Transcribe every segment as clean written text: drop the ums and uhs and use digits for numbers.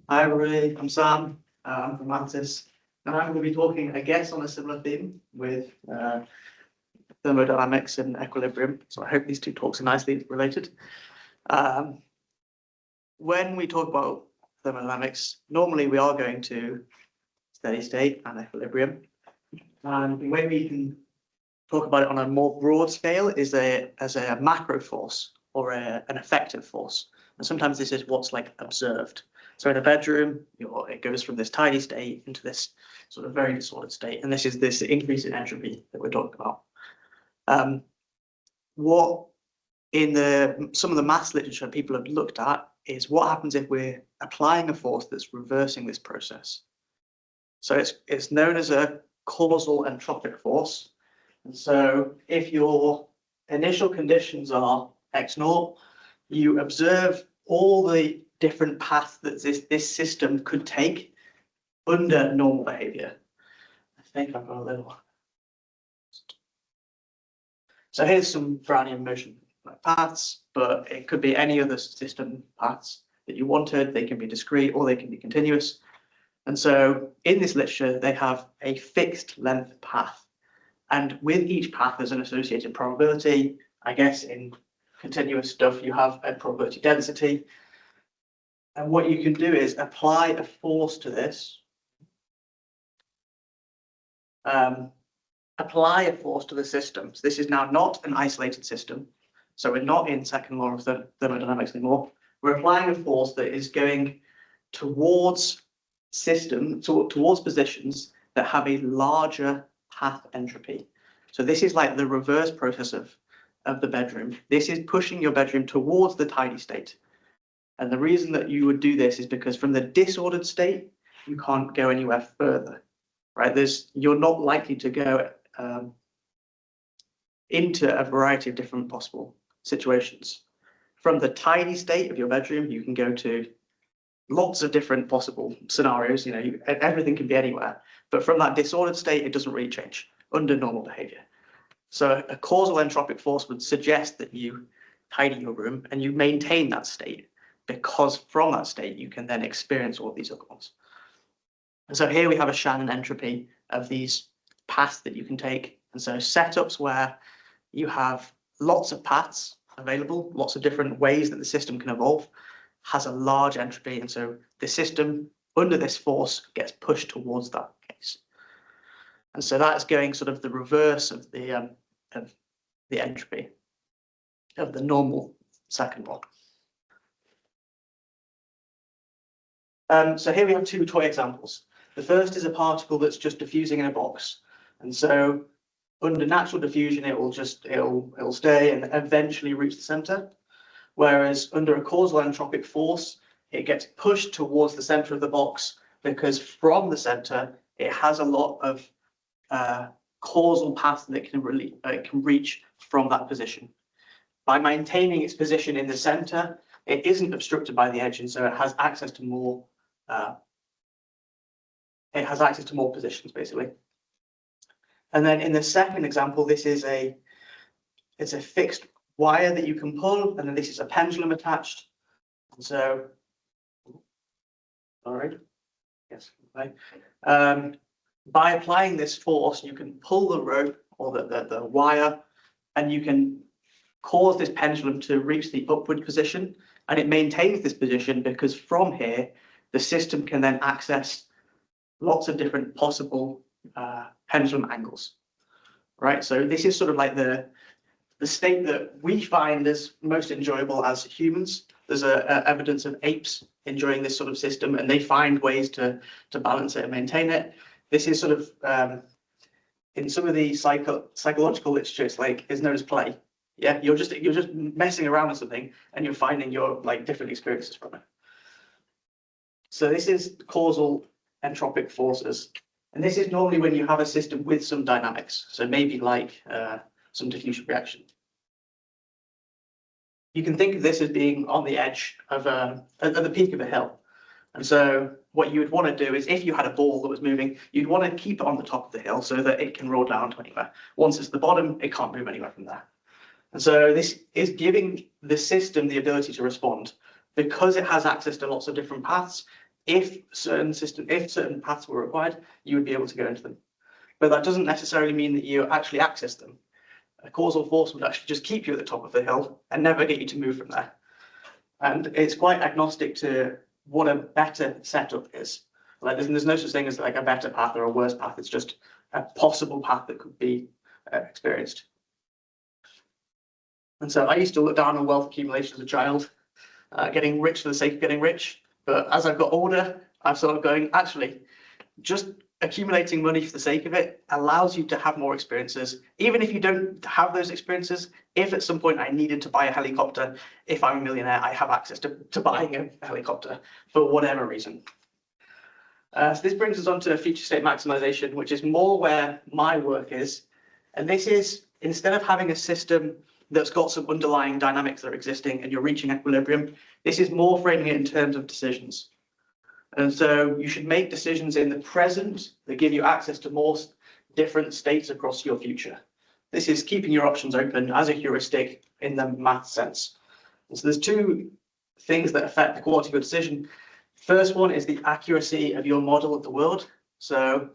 Hi everybody, I'm Sam. I'm from MathSys, and I'm going to be talking, I guess, on a similar theme with thermodynamics and equilibrium. So I hope these two talks are nicely related. When we talk about thermodynamics, normally we are going to steady state and equilibrium. And the way we can talk about it on a more broad scale is as a macro force or an effective force. And sometimes this is what's like observed. So in a bedroom, it goes from this tidy state into this sort of very disordered state. And this is this increase in entropy that we're talking about. What in some of the maths literature people have looked at is what happens if we're applying a force that's reversing this process. So it's known as a causal entropic force. And so if your initial conditions are x0, you observe all the different paths that this system could take under normal behavior. I think I've got a little. So here's some Brownian motion paths, but it could be any other system paths that you wanted. They can be discrete or they can be continuous. And so in this literature, they have a fixed length path. And with each path, there's an associated probability. I guess in continuous stuff, you have a probability density. And what you can do is apply a force to this. Apply a force to the system. So this is now not an isolated system. So we're not in second law of thermodynamics anymore. We're applying a force that is going towards towards positions that have a larger path entropy. So this is like the reverse process of the bedroom. This is pushing your bedroom towards the tidy state. And the reason that you would do this is because from the disordered state, you can't go anywhere further, right? You're not likely to go into a variety of different possible situations. From the tidy state of your bedroom, you can go to lots of different possible scenarios. Everything can be anywhere. But from that disordered state, it doesn't really change under normal behavior. So a causal entropic force would suggest that you tidy your room and you maintain that state, because from that state, you can then experience all of these other ones. And so here we have a Shannon entropy of these paths that you can take. And so setups where you have lots of paths available, lots of different ways that the system can evolve, has a large entropy. And so the system under this force gets pushed towards that case. And so that's going sort of the reverse of the entropy of the normal second law. So here we have two toy examples. The first is a particle that's just diffusing in a box. And so under natural diffusion, it'll stay and eventually reach the center. Whereas under a causal entropic force, it gets pushed towards the center of the box because from the center, it has a lot of causal paths that it can reach from that position. By maintaining its position in the center, it isn't obstructed by the edge, and so it has access to more. It has access to more positions, basically. And then in the second example, it's a fixed wire that you can pull, and then this is a pendulum attached. And so, all right, yes, okay. By applying this force, you can pull the rope or the wire, and you can cause this pendulum to reach the upward position, and it maintains this position because from here, the system can then access lots of different possible pendulum angles, right? So this is sort of like the state that we find as most enjoyable as humans. There's evidence of apes enjoying this sort of system, and they find ways to balance it and maintain it. This is sort of in some of the psychological literature, it's known as play. Yeah, you're just messing around with something, and you're finding your different experiences from it. So this is causal entropic forces, and this is normally when you have a system with some dynamics. So maybe some diffusion reaction. You can think of this as being on the edge of at the peak of a hill. And so what you would want to do is, if you had a ball that was moving, you'd want to keep it on the top of the hill so that it can roll down to anywhere. Once it's at the bottom, it can't move anywhere from there. And so this is giving the system the ability to respond. Because it has access to lots of different paths, if certain paths were required, you would be able to go into them. But that doesn't necessarily mean that you actually access them. A causal force would actually just keep you at the top of the hill and never get you to move from there. And it's quite agnostic to what a better setup is. Like there's no such thing as like a better path or a worse path. It's just a possible path that could be experienced. And so I used to look down on wealth accumulation as a child, getting rich for the sake of getting rich. But as I've got older, I'm sort of going, actually, just accumulating money for the sake of it allows you to have more experiences. Even if you don't have those experiences, if at some point I needed to buy a helicopter, if I'm a millionaire, I have access to buying a helicopter for whatever reason. So this brings us on to future state maximization, which is more where my work is. And this is, instead of having a system that's got some underlying dynamics that are existing and you're reaching equilibrium, this is more framing it in terms of decisions. And so you should make decisions in the present that give you access to more different states across your future. This is keeping your options open as a heuristic in the math sense. And so there's two things that affect the quality of your decision. First one is the accuracy of your model of the world. So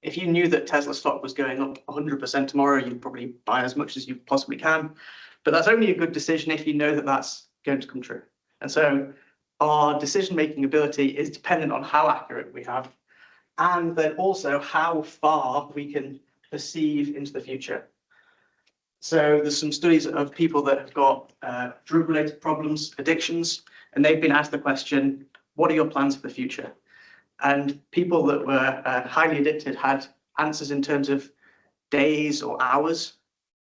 if you knew that Tesla stock was going up 100% tomorrow, you'd probably buy as much as you possibly can. But that's only a good decision if you know that that's going to come true. And so our decision-making ability is dependent on how accurate we have, and then also how far we can perceive into the future. So there's some studies of people that have got drug-related problems, addictions, and they've been asked the question, what are your plans for the future? And people that were highly addicted had answers in terms of days or hours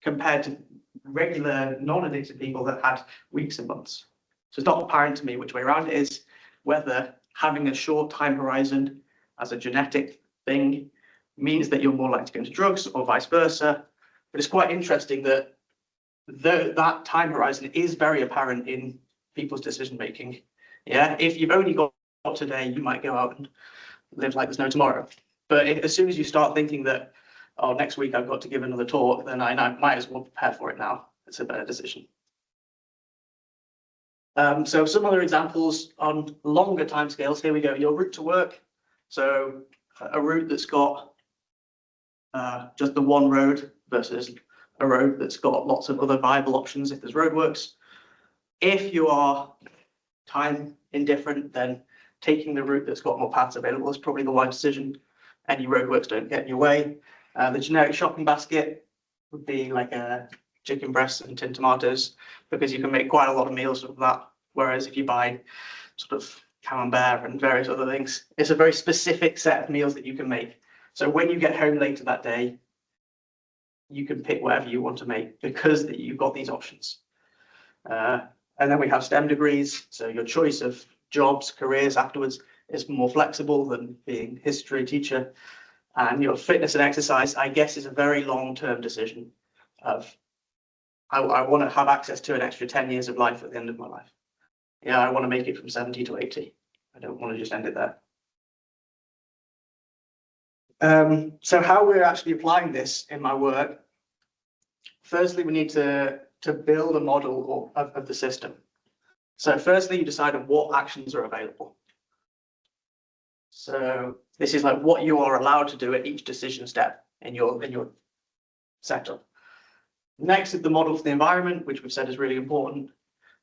compared to regular non-addicted people that had weeks and months. So it's not apparent to me which way around it is, whether having a short time horizon as a genetic thing means that you're more likely to go into drugs or vice versa. But it's quite interesting that that time horizon is very apparent in people's decision making. Yeah, if you've only got today, you might go out and live like there's no tomorrow. But as soon as you start thinking that, oh, next week I've got to give another talk, then I might as well prepare for it now. It's a better decision. So some other examples on longer timescales. Here we go. Your route to work. So a route that's got just the one road versus a road that's got lots of other viable options if there's roadworks. If you are time indifferent, then taking the route that's got more paths available is probably the wise decision. Any roadworks don't get in your way. The generic shopping basket would be like a chicken breasts and tin tomatoes, because you can make quite a lot of meals of that. Whereas if you buy sort of camembert and various other things, it's a very specific set of meals that you can make. So when you get home later that day, you can pick whatever you want to make because you've got these options. And then we have STEM degrees. So your choice of jobs, careers afterwards is more flexible than being history teacher. And your fitness and exercise, I guess, is a very long-term decision of, I want to have access to an extra 10 years of life at the end of my life. Yeah, I want to make it from 70 to 80. I don't want to just end it there. So how we're actually applying this in my work, firstly, we need to build a model of the system. So firstly, you decide on what actions are available. So this is like what you are allowed to do at each decision step in your setup. Next is the model for the environment, which we've said is really important,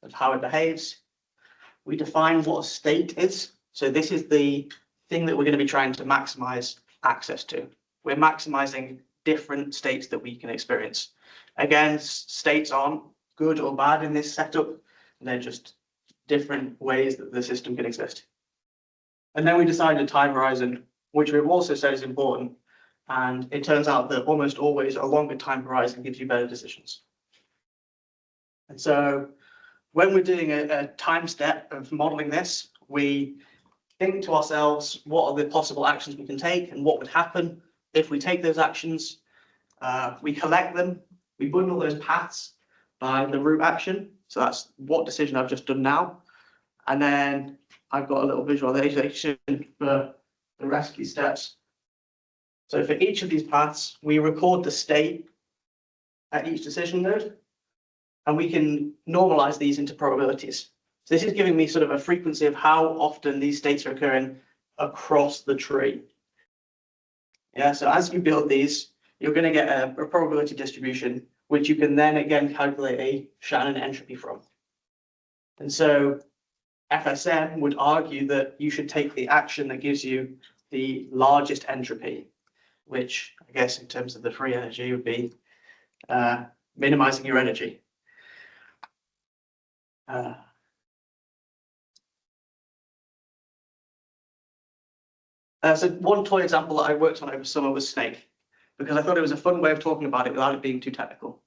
of how it behaves. We define what a state is. So this is the thing that we're going to be trying to maximize access to. We're maximizing different states that we can experience. Again, states aren't good or bad in this setup. They're just different ways that the system can exist. And then we decide a time horizon, which we've also said is important. And it turns out that almost always a longer time horizon gives you better decisions. And so when we're doing a time step of modeling this, we think to ourselves, what are the possible actions we can take and what would happen if we take those actions? We collect them, we bundle those paths by the root action. So that's what decision I've just done now. And then I've got a little visualization for the rescue steps. So for each of these paths, we record the state at each decision node, and we can normalize these into probabilities. So this is giving me sort of a frequency of how often these states are occurring across the tree. Yeah, so as you build these, you're going to get a probability distribution, which you can then again calculate a Shannon entropy from. And so FSM would argue that you should take the action that gives you the largest entropy, which I guess in terms of the free energy would be minimizing your energy. So one toy example that I worked on over summer was snake, because I thought it was a fun way of talking about it without it being too technical.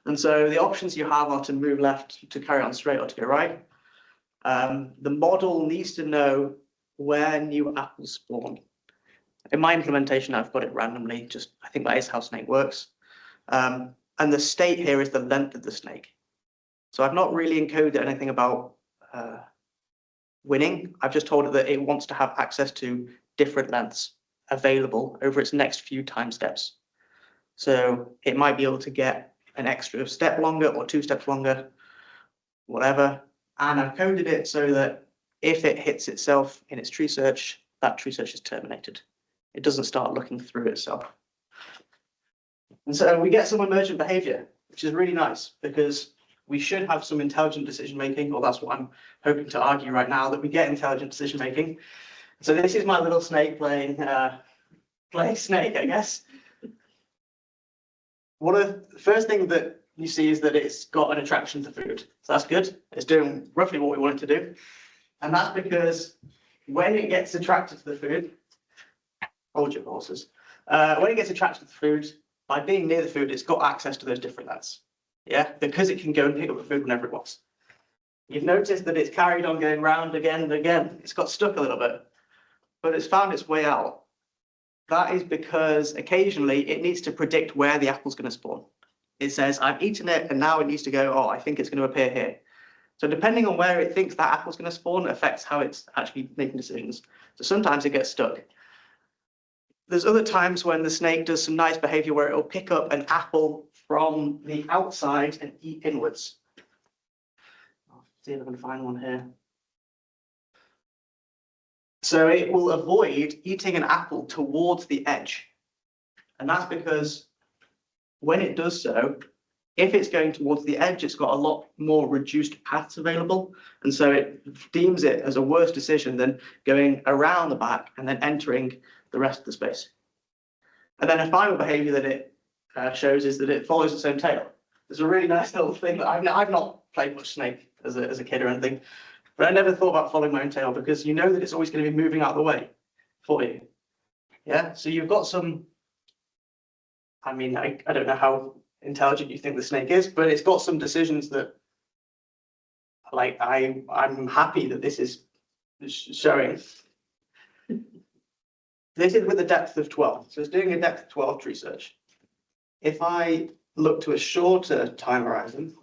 And so the options you have are to move left, to carry on straight, or to go right. The model needs to know where new apples spawn. In my implementation, I've got it randomly, just I think that is how snake works. And the state here is the length of the snake. So I've not really encoded anything about winning. I've just told it that it wants to have access to different lengths available over its next few time steps. So it might be able to get an extra step longer or 2 steps longer, whatever. And I've coded it so that if it hits itself in its tree search, that tree search is terminated. It doesn't start looking through itself. And so we get some emergent behavior, which is really nice because we should have some intelligent decision making, or that's what I'm hoping to argue right now, that we get intelligent decision making. So this is my little snake playing snake, I guess. The first thing that you see is that it's got an attraction to food. So that's good. It's doing roughly what we want it to do. And that's because when it gets attracted to the food, hold your horses. When it gets attracted to the food, by being near the food, it's got access to those different nets. Yeah, because it can go and pick up the food whenever it wants. You've noticed that it's carried on going round again and again. It's got stuck a little bit, but it's found its way out. That is because occasionally it needs to predict where the apple's going to spawn. It says, I've eaten it, and now it needs to go, oh, I think it's going to appear here. So depending on where it thinks that apple's going to spawn affects how it's actually making decisions. So sometimes it gets stuck. There's other times when the snake does some nice behavior where it'll pick up an apple from the outside and eat inwards. I'll see if I can find one here. So it will avoid eating an apple towards the edge. And that's because when it does so, if it's going towards the edge, it's got a lot more reduced paths available. And so it deems it as a worse decision than going around the back and then entering the rest of the space. And then a final behavior that it shows is that it follows its own tail. There's a really nice little thing that I've not played much snake as a kid or anything, but I never thought about following my own tail because you know that it's always going to be moving out of the way for you. Yeah, so you've got some, I mean, I don't know how intelligent you think the snake is, but it's got some decisions that, like, I'm happy that this is showing. This is with a depth of 12. So it's doing a depth of 12 tree search. If I look to a shorter time horizon,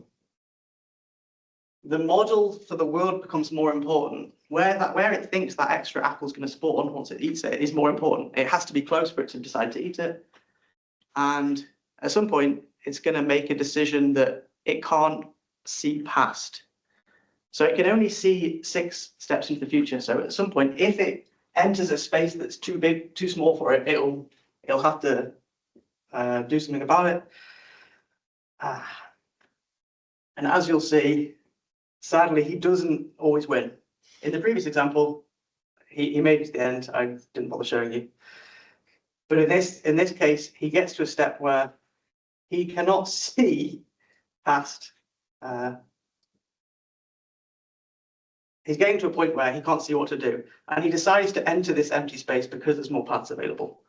the model for the world becomes more important. Where it thinks that extra apple is going to spawn once it eats it is more important. It has to be close for it to decide to eat it. And at some point, it's going to make a decision that it can't see past. So it can only see 6 steps into the future. So at some point, if it enters a space that's too big, too small for it, it'll have to do something about it. And as you'll see, sadly, he doesn't always win. In the previous example, he made it to the end. I didn't bother showing you. But in this case, he gets to a step where he cannot see past. He's getting to a point where he can't see what to do, and he decides to enter this empty space because there's more paths available.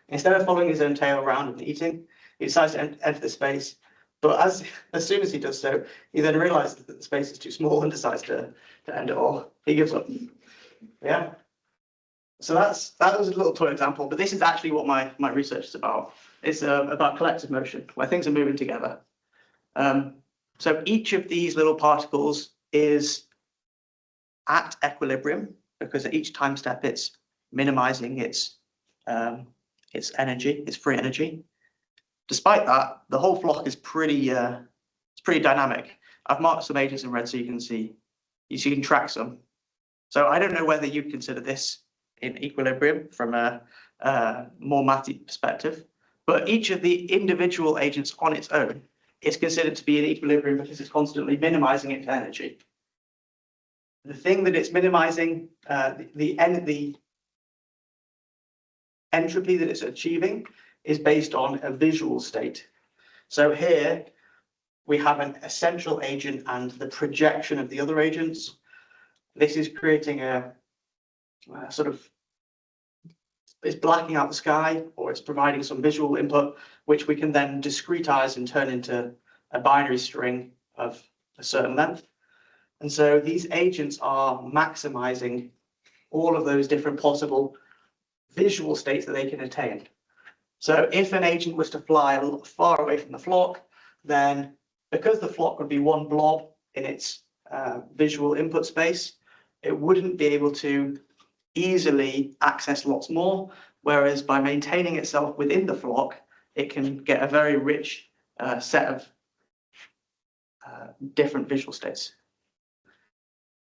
Instead of following his own tail around and eating, he decides to enter the space. But as soon as he does so, he then realizes that the space is too small and decides to end it all. He gives up. Yeah. So that was a little toy example, but this is actually what my research is about. It's about collective motion, where things are moving together. So each of these little particles is at equilibrium, because at each time step it's minimizing its energy, its free energy. Despite that, the whole flock is pretty dynamic. I've marked some ages in red so you can see you can track some. So I don't know whether you'd consider this in equilibrium from a more mathy perspective, but each of the individual agents on its own is considered to be in equilibrium because it's constantly minimizing its energy. The thing that it's minimizing, the entropy that it's achieving is based on a visual state. So here we have an essential agent and the projection of the other agents. This is creating a sort of, it's blacking out the sky, or it's providing some visual input, which we can then discretize and turn into a binary string of a certain length. And so these agents are maximizing all of those different possible visual states that they can attain. So if an agent was to fly a little far away from the flock, then because the flock would be one blob in its visual input space, it wouldn't be able to easily access lots more, whereas by maintaining itself within the flock, it can get a very rich set of different visual states.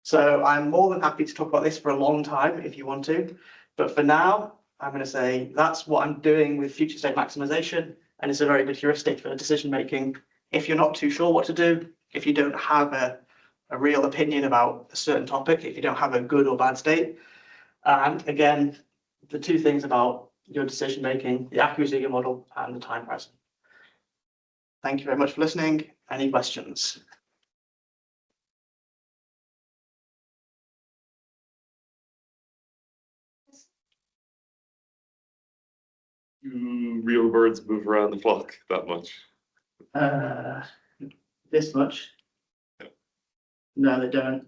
So I'm more than happy to talk about this for a long time if you want to, but for now, I'm going to say that's what I'm doing with future state maximization, and it's a very good heuristic for decision making. If you're not too sure what to do, if you don't have a real opinion about a certain topic, if you don't have a good or bad state, and again, the two things about your decision making, the accuracy of your model and the time horizon. Thank you very much for listening. Any questions? Do real birds move around the flock that much? This much? Yeah. No, they don't.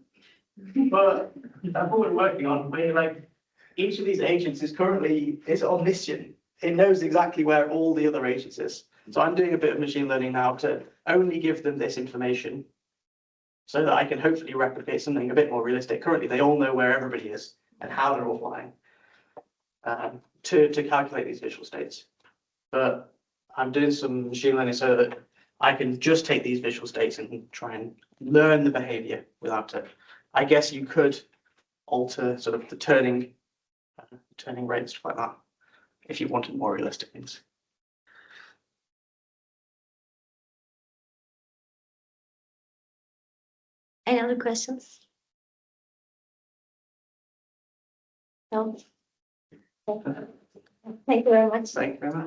But that's what we're working on. We're like, each of these agents is omniscient. It knows exactly where all the other agents is. So I'm doing a bit of machine learning now to only give them this information so that I can hopefully replicate something a bit more realistic. Currently, they all know where everybody is and how they're all flying to calculate these visual states. But I'm doing some machine learning so that I can just take these visual states and try and learn the behavior without it. I guess you could alter sort of the turning rate, stuff like that, if you wanted more realistic things. Any other questions? No. Thank you very much. Thank you very much.